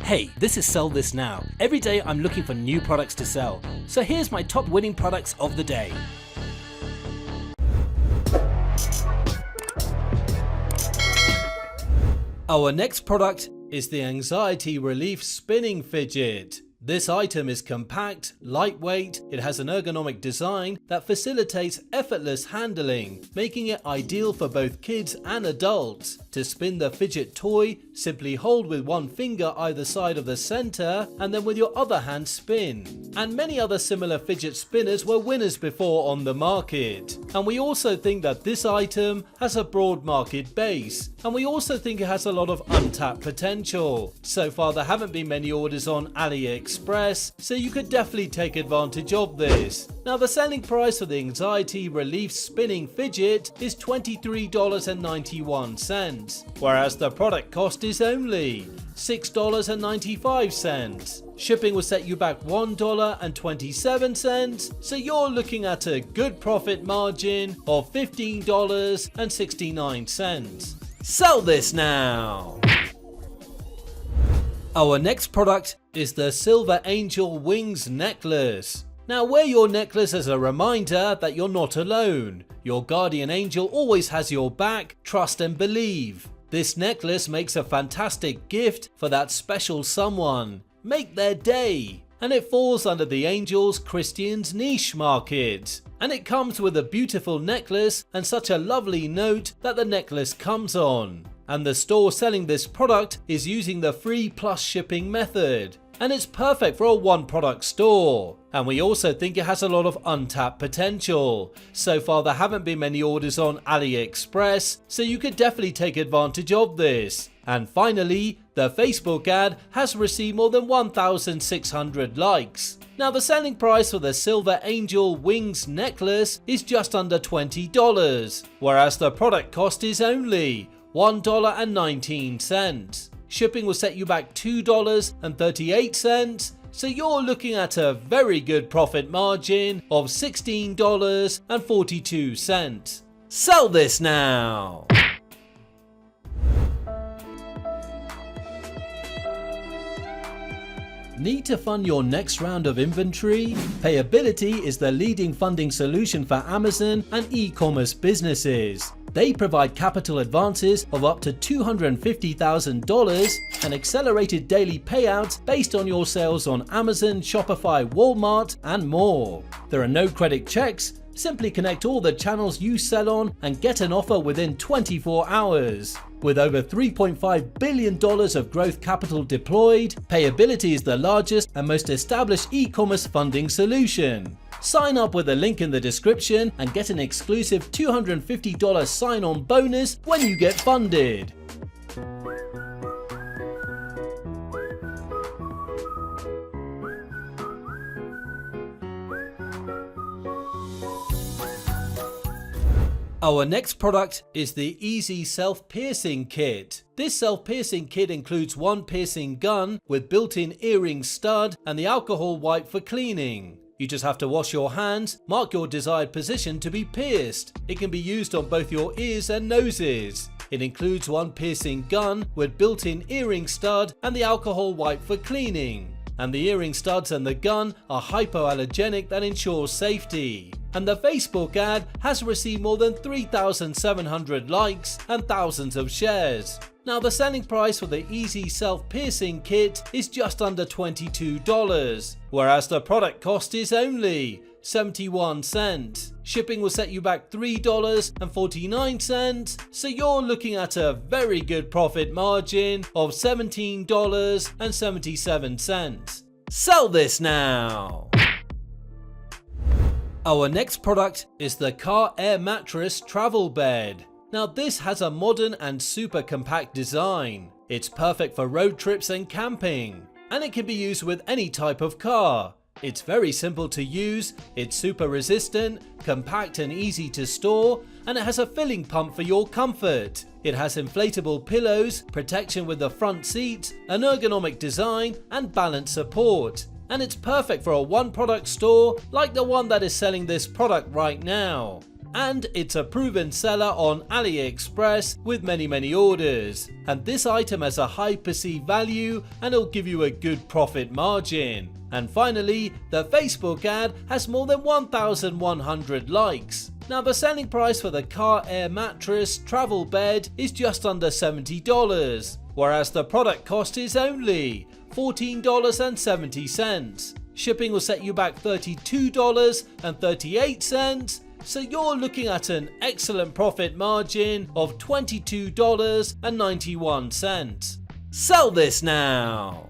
Hey, this is Sell This Now. Every day I'm looking for new products to sell. So here's my top winning products of the day. Our next product is the Anxiety Relief Spinning Fidget. This item is compact, lightweight, it has an ergonomic design that facilitates effortless handling, making it ideal for both kids and adults. To spin the fidget toy, simply hold with one finger either side of the center and then with your other hand spin. And many other similar fidget spinners were winners before on the market. And we also think that this item has a broad market base. And we also think it has a lot of untapped potential. So far there haven't been many orders on AliExpress, so you could definitely take advantage of this. Now the selling price for the Anxiety Relief Spinning Fidget is $23.91, whereas the product cost is only $6.95. Shipping will set you back $1.27, so you're looking at a good profit margin of $15.69. Sell this now! Our next product is the Silver Angel Wings Necklace. Now wear your necklace as a reminder that you're not alone. Your guardian angel always has your back, trust and believe. This necklace makes a fantastic gift for that special someone. Make their day. And it falls under the Angels Christians niche market. And it comes with a beautiful necklace and such a lovely note that the necklace comes on. And the store selling this product is using the free plus shipping method. And it's perfect for a one product store. And we also think it has a lot of untapped potential. So far there haven't been many orders on AliExpress, so you could definitely take advantage of this. And finally, the Facebook ad has received more than 1,600 likes. Now the selling price for the Silver Angel Wings Necklace is just under $20, whereas the product cost is only $1.19. Shipping will set you back $2.38, so you're looking at a very good profit margin of $16.42. Sell this now! Need to fund your next round of inventory? PAYABILITY is the leading funding solution for Amazon and e-commerce businesses. They provide capital advances of up to $250,000 and accelerated daily payouts based on your sales on Amazon, Shopify, Walmart, and more. There are no credit checks. Simply connect all the channels you sell on and get an offer within 24 hours. With over $3.5 billion of growth capital deployed, PAYABILITY is the largest and most established e-commerce funding solution. Sign up with the link in the description and get an exclusive $250 sign-on bonus when you get funded. Our next product is the Easy Self-Piercing Kit. This self-piercing kit includes one piercing gun with built-in earring stud and the alcohol wipe for cleaning. You just have to wash your hands, mark your desired position to be pierced. It can be used on both your ears and noses. It includes one piercing gun with built-in earring stud and the alcohol wipe for cleaning. And the earring studs and the gun are hypoallergenic that ensures safety. And the Facebook ad has received more than 3,700 likes and thousands of shares. Now the selling price for the Easy Self-Piercing Kit is just under $22, whereas the product cost is only 71 cents. Shipping will set you back $3.49, so you're looking at a very good profit margin of $17.77. Sell this now! Our next product is the Car Air Mattress Travel Bed. Now this has a modern and super compact design. It's perfect for road trips and camping, and it can be used with any type of car. It's very simple to use, it's super resistant, compact and easy to store, and it has a filling pump for your comfort. It has inflatable pillows, protection with the front seats, an ergonomic design, and balance support. And it's perfect for a one product store like the one that is selling this product right now. and it's a proven seller on AliExpress with many orders. And this item has a high perceived value and it'll give you a good profit margin. And finally, the Facebook ad has more than 1,100 likes. Now the selling price for the Car Air mattress travel bed is just under $70, whereas the product cost is only $14.70. Shipping will set you back $32.38, so you're looking at an excellent profit margin of $22.91. Sell this now!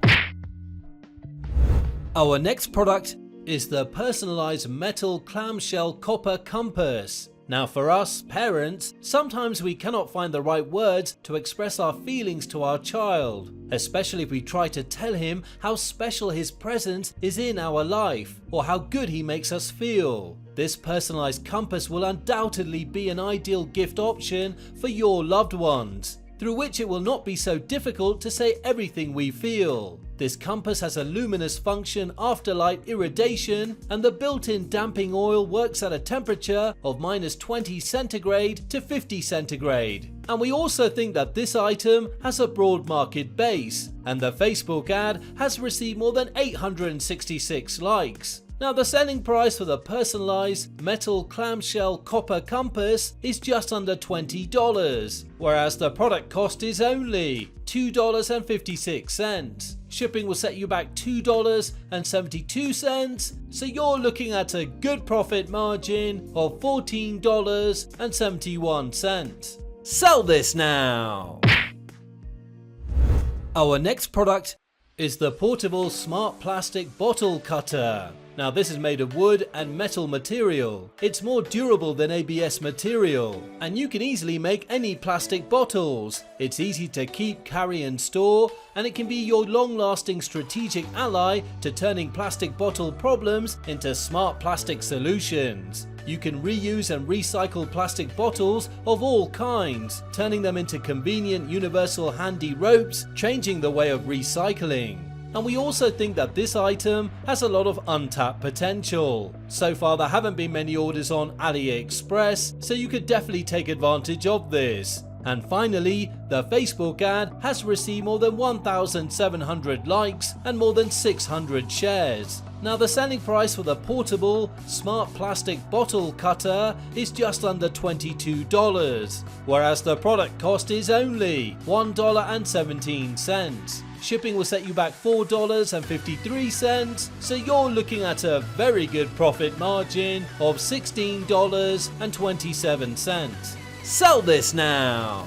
Our next product is the personalized metal clamshell copper compass. Now for us parents, sometimes we cannot find the right words to express our feelings to our child, especially if we try to tell him how special his presence is in our life or how good he makes us feel. This personalized compass will undoubtedly be an ideal gift option for your loved ones, through which it will not be so difficult to say everything we feel. This compass has a luminous function afterlight iridation, and the built-in damping oil works at a temperature of -20 centigrade to 50 centigrade. And we also think that this item has a broad market base, and the Facebook ad has received more than 866 likes. Now the selling price for the personalized metal clamshell copper compass is just under $20, whereas the product cost is only $2.56. Shipping will set you back $2.72, so you're looking at a good profit margin of $14.71. Sell this now! Our next product is the portable smart plastic bottle cutter. Now this is made of wood and metal material. It's more durable than ABS material, and you can easily make any plastic bottles. It's easy to keep, carry and store, and it can be your long-lasting strategic ally to turning plastic bottle problems into smart plastic solutions. You can reuse and recycle plastic bottles of all kinds, turning them into convenient universal handy ropes, changing the way of recycling. And we also think that this item has a lot of untapped potential. So far there haven't been many orders on AliExpress, so you could definitely take advantage of this. And finally, the Facebook ad has received more than 1,700 likes and more than 600 shares. Now the selling price for the portable smart plastic bottle cutter is just under $22, whereas the product cost is only $1.17. Shipping will set you back $4.53, so you're looking at a very good profit margin of $16.27. Sell this now!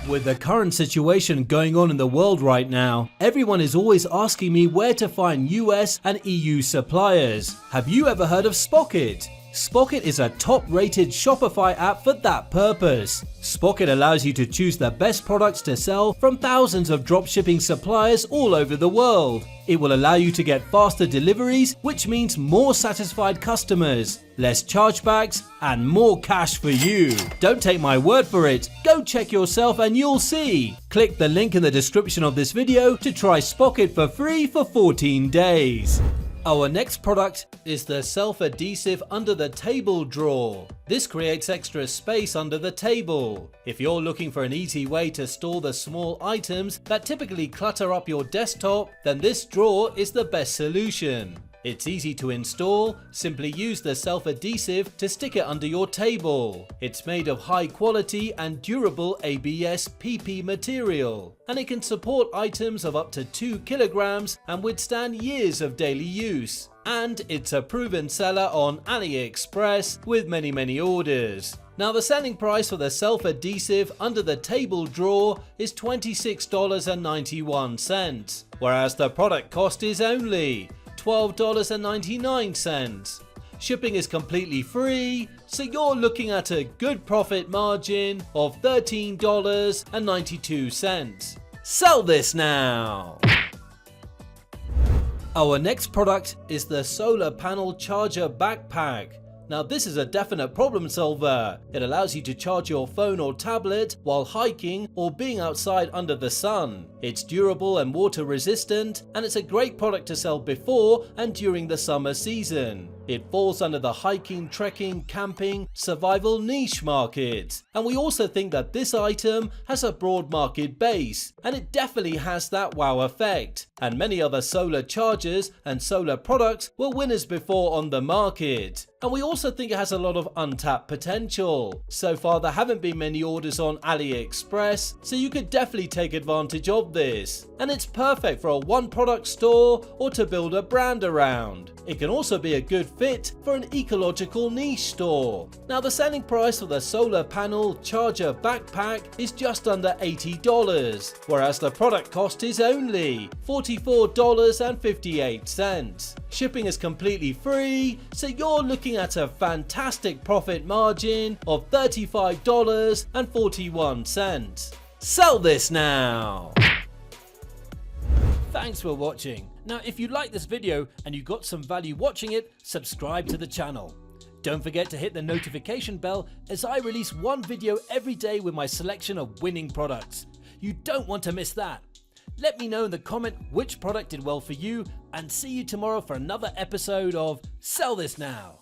With the current situation going on in the world right now, everyone is always asking me where to find US and EU suppliers. Have you ever heard of Spocket? Spocket is a top-rated Shopify app for that purpose. Spocket allows you to choose the best products to sell from thousands of dropshipping suppliers all over the world. It will allow you to get faster deliveries, which means more satisfied customers, less chargebacks, and more cash for you. Don't take my word for it. Go check yourself and you'll see. Click the link in the description of this video to try Spocket for free for 14 days. Our next product is the self-adhesive under the table drawer. This creates extra space under the table. If you're looking for an easy way to store the small items that typically clutter up your desktop, then this drawer is the best solution. It's easy to install. Simply use the self-adhesive to stick it under your table. It's made of high quality and durable ABS PP material, and it can support items of up to 2 kilograms and withstand years of daily use. And it's a proven seller on AliExpress with many orders. Now the selling price for the self-adhesive under the table drawer is $26.91, whereas the product cost is only $12.99. Shipping is completely free, so you're looking at a good profit margin of $13.92. Sell this now! Our next product is the solar panel charger backpack. Now this is a definite problem solver. It allows you to charge your phone or tablet while hiking or being outside under the sun. It's durable and water resistant, and it's a great product to sell before and during the summer season. It falls under the hiking, trekking, camping, survival niche market. And we also think that this item has a broad market base, and it definitely has that wow effect. And many other solar chargers and solar products were winners before on the market. And we also think it has a lot of untapped potential. So far there haven't been many orders on AliExpress, so you could definitely take advantage of this. And it's perfect for a one product store or to build a brand around. It can also be a good fit for an ecological niche store. Now the selling price for the solar panel charger backpack is just under $80, whereas the product cost is only $44.58. Shipping is completely free, so you're looking at a fantastic profit margin of $35.41. Sell this now! Thanks for watching. Now if you like this video and you got some value watching it, subscribe to the channel. Don't forget to hit the notification bell as I release one video every day with my selection of winning products. You don't want to miss that. Let me know in the comment which product did well for you, and see you tomorrow for another episode of Sell This Now.